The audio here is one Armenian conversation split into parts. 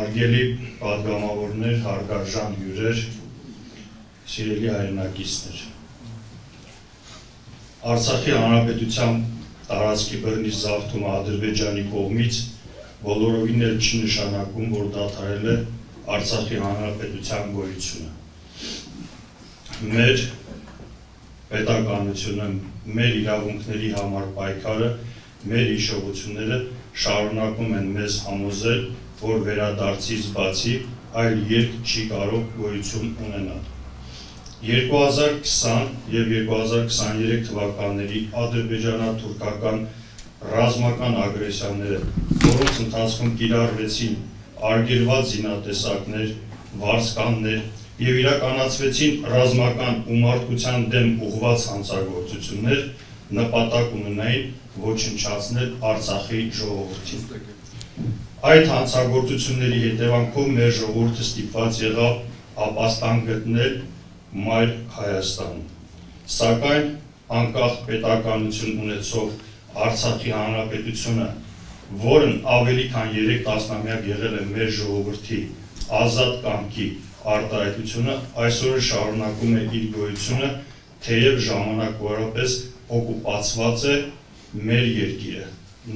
Հարգելի պատգամավորներ, հարգարժան հյուրեր, սիրելի հայրենակիցներ։ Արցախի Հանրապետության տարածքի բռնի զավթումը Ադրբեջանի կողմից բոլորովին էլ չի նշանակում, որ դադարել է Արցախի Հանրապետության գոյությունը։ Մեր պետականությունը, մեր իրավունքների համար պայքարը, մեր հիշողությունները շարունակում են մեզ համոզել, որ վերադարձից բացի այլ երկ չի կարող գոյություն ունենալ։ 2020 և 2023 թվականների ադրբեջանա-թուրքական ռազմական ագրեսիաները, որոնց ընթացքում կիրառվեցին արգելված զինատեսակներ, վարձկաններ և իրականացվեցին ռազմական ու մարդկության դեմ ուղղված հանցագործություններ, նպատակ ունենային ոչնչացնել Արցախի ժողովրդին։ Այդ հանցագործությունների հետևանքով մեր ժողովուրդը ստիպված եղավ ապաստան գտնել մայր Հայաստանում։ Սակայն անկախ պետականություն ունեցող Արցախի Հանրապետությունը, որն ավելի քան 3 տասնամյակ եղել է մեր ժողովրդի ազատ կամքի արտահայտությունը, այսօր շարունակում է իր գոյությունը, թեև ժամանակավորապես օկուպացված է մեր երկիրը,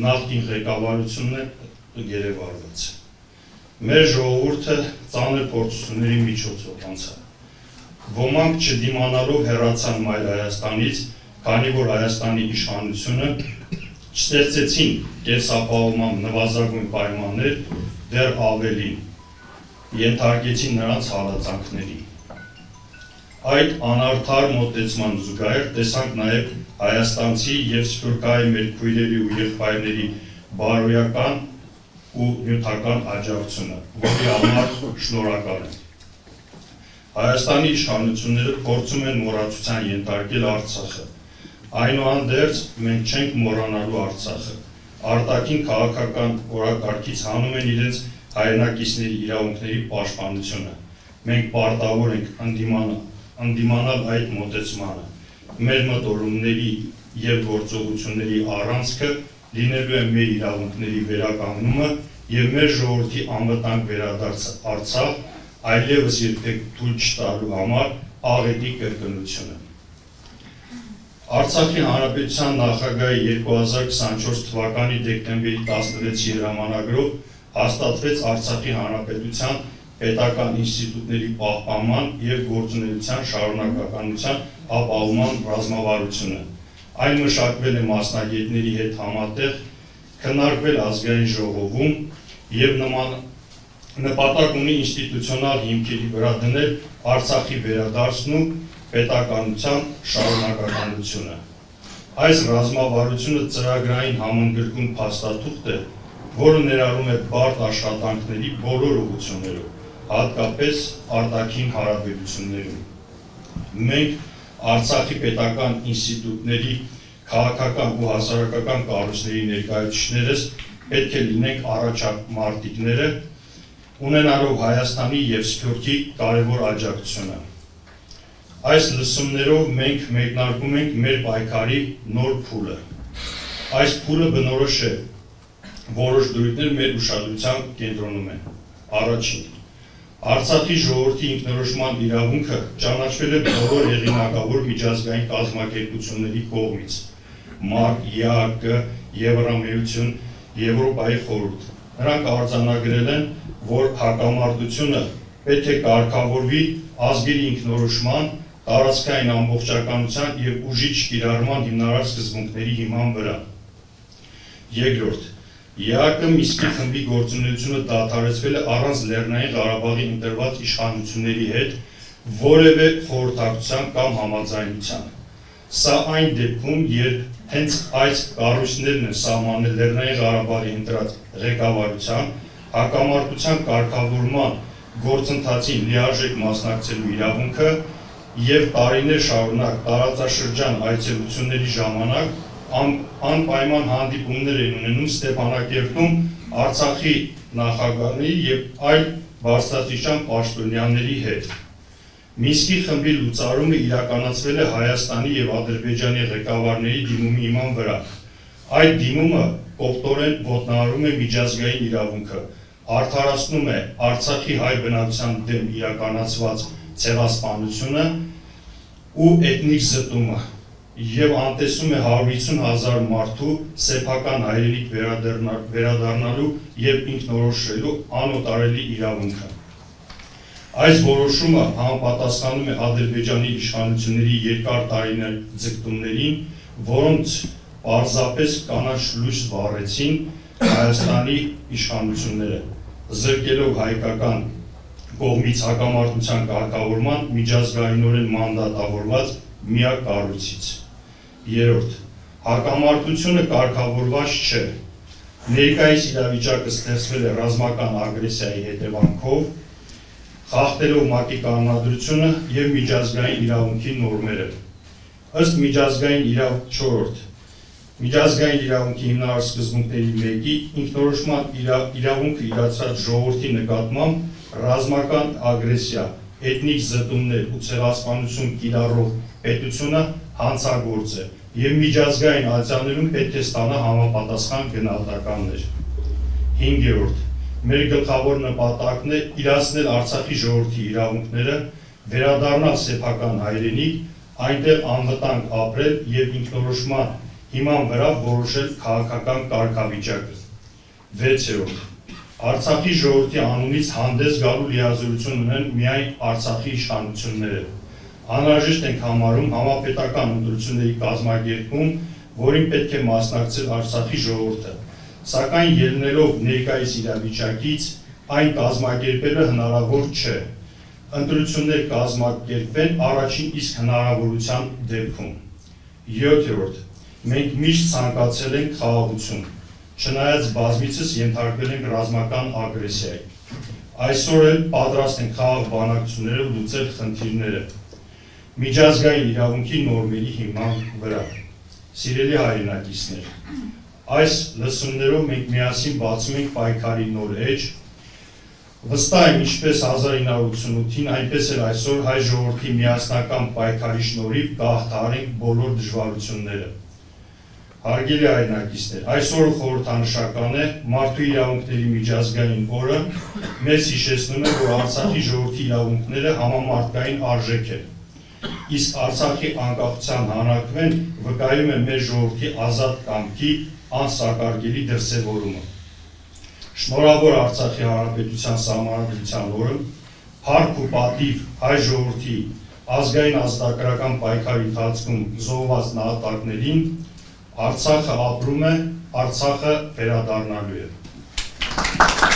նախկին ղեկավարությունը գերեվարված։ Մեր ժողովուրդը ծանր փորձությունների միջոցով անցավ։ Ոմանք չդիմանալով հեռացան մայր Հայաստանից, քանի որ Հայաստանի իշխանությունը չստեղծեցին կենսապահովման նվազագույն պայմաններ, դեռ ավելին ենթարկեցին նրանց հալածանքների։ Այդ անարդար մոտեցման զուգահեռ տեսանք նաև հայաստանցի և սփյուռքահայ մեր քույրերի ու եղբայրների բարոյական ու նյութական աջակցությունը, որի համար շնորհակալ եմ։ Հայաստանի իշխանությունները փորձում են մոռացության ենթարկել Արցախը։ Այնուհանդերձ մենք չենք մոռանալու Արցախը։ Արտաքին քաղաքական օրակարգից հանում են իրենց հայրենակիցների իրավունքների պաշտպանությունը։ Մենք պարտավոր ենք ընդդիմանալ այդ մոտեցմանը։ Մեր մտորումների և գործողությունների առանցքը լինելու է մեր իրավունքների վերականգնումը և մեր ժողովրդի անվտանգ վերադարձ Արցախ, այլևս երբեք թույլ չտալու համար աղետի կրկնությունը։ Արցախի Հանրապետության նախագահի 2024 թվականի դեկտեմբերի 16-ի հրամանագրով հաստատվեց Արցախի Հանրապետության պետական ինստիտուտների պահպանման և գործունեության շարունակականության ապահովման ռազմավարությունը։ Այն մշակվել է մասնագետների հետ համատեղ, քննարկվել ազգային ժողովում և նպատակ ունի ինստիտուցիոնալ հիմքերի վրա դնել Արցախի վերադարձն ու պետականության շարունակականությունը։ Այս ռազմավարությունը ծրագրային համընդգրկուն փաստաթուղթ է, որը ներառում է բարդ աշխատանքների բոլոր ուղղություններով, հատկապես արտաքին հարաբերություններում։ Մենք Արցախի պետական ինստիտուտների քաղաքական ու հասարակական կառույցների ներկայացուցիչներս պետք է լինենք առաջամարտիկները, ունենալով Հայաստանի և Սփյուռքի կարևոր աջակցությունը։ Այս լսումներով մենք մեկնարկում ենք մեր պայքարի նոր փուլը։ Այս փուլը բնորոշ է, որոշ դրույթներ մեր ուշադրության կենտրոնում են։ Առաջին, Արցախի ժողովրդի ինքնորոշման իրավունքը ճանաչվել է բոլոր հեղինակավոր միջազգային կազմակերպությունների կողմից՝ ՄԱԿ, ԵԱՀԿ, Եվրամիություն, Եվրոպայի խորհուրդ։ Նրանք արձանագրել են, որ հակամարտությունը պետք է կարգավորվի ազգերի ինքնորոշման, տարածքային ամբողջականության և ուժի չկիրառման հիմնարար սկզբունքների հիման վրա։ Երկրորդ, ԵԱՀԿ Մինսկի խմբի գործունեությունը դադարեցվել է առանց Լեռնային Ղարաբաղի ընտրված իշխանությունների հետ որևէ խորհրդակցության կամ համաձայնության։ Սա այն դեպքում, երբ հենց այս կառույցներն են սահմանել Լեռնային Ղարաբաղի ընտրած ղեկավարության, հակամարտության կարգավորման գործընթացին լիարժեք մասնակցելու իրավունքը և տարիներ շարունակ տարածաշրջան այցելությունների ժամանակ անպայման հանդիպումներ են ունենում Ստեփանակերտում Արցախի նախագահների և այլ բարձրաստիճան պաշտոնյաների հետ։ Մինսկի խմբի լուծարումը իրականացվել է Հայաստանի և Ադրբեջանի ղեկավարների դիմումի հիման վրա։ Այդ դիմումը կոպտորեն ոտնահարում է միջազգային իրավունքը, արդարացնում է Արցախի հայ բնակության դեմ իրականացված ցեղասպանությունը ու էթնիկ զտումը եւ անտեսում է 150,000 մարդու սեփական հայրենիք վերադառնալու եւ ինքնորոշելու անօտարելի իրավունքը։ Այս որոշումը համապատասխանում է Ադրբեջանի իշխանությունների երկար տարիներ ձգտումներին, որոնց պարզապես կանաչ լույս վառեցին Հայաստանի իշխանությունները, զրկելով հայկական կողմից հակամարտության կարգավորման միջազգայինորեն մանդատավորված միակ կառույցից։ Երրորդ, հակամարտությունը կարգավորված չէ։ Ներկայիս իրավիճակը ստեղծվել է ռազմական ագրեսիայի հետևանքով, խախտելով ՄԱԿ-ի կանոնադրությունը եւ միջազգային իրավունքի նորմերը։ Ըստ միջազգային իրավունքի հիմնարար սկզբունքների մեկի ինքնորոշման իրավունքը իրացած ժողովրդի նկատմամբ ռազմական ագրեսիա, էթնիկ զտումներ ու ցեղասպանություն կիրառող պետությունը հանցագործ է եւ միջազգային ալյաններում պետք է ստանա համապատասխան գնահատականներ։ 5. Մեր գլխավոր նպատակն է իրացնել Արցախի ժողովրդի իրավունքները, վերադառնալ սեփական հայրենիք, այնտեղ անվտանգ ապրել եւ ինքնորոշման հիման վրա որոշել քաղաքական կարգավիճակը։ 6. Արցախի ժողովրդի անունից հանդես գալու լիազորություն ունեն միայն Արցախի իշխանությունները։ Անհրաժեշտ ենք համարում համապետական ընտրությունների կազմակերպում, որին պետք է մասնակցել Արցախի ժողովուրդը, սակայն ելնելով ներկայիս իրավիճակից այն կազմակերպելը հնարավոր չէ։ Ընտրություններ կազմակերպվեն առաջին իսկ հնարավորության դեպքում։ 7. Մենք միշտ ցանկացել ենք խաղաղություն, չնայած բազմիցս ենթարկվել ենք ռազմական ագրեսիայի։ Այսօր էլ պատրաստ ենք խաղաղ բանակցություններով լուծել խնդիրները միջազգային իրավունքի նորմերի հիման վրա։ Սիրելի հայրենակիցներ, այս լսումներով մենք միասին բացում ենք պայքարի նոր էջ, վստահ եմ ինչպես 1988-ին, այնպես էլ այսօր հայ ժողովրդի միասնական պայքարի շնորհիվ կհաղթահարենք բոլոր դժվարությունները։ Հարգելի հայրենակիցներ, այսօրը խորհրդանշական է, մարդու իրավունքների միջազգային օրը մեզ հիշեցնում է, որ Արցախի ժողովրդի իրավունքները համամարտկային արժեք են, իսկ Արցախի անկախության հանրաքվեն վկայում է մեր ժողովրդի ազատ կամքի անսակարկելի դրսևորումը։ Շնորհավոր Արցախի Հանրապետության Սահմանադրության օրը, փառք ու պատիվ հայ ժողովրդի ազգային ազատագրական պայքարի ընթացքում զոհված նահատակներին, Արցախը ապրում է, Արցախը վերադառնալու է։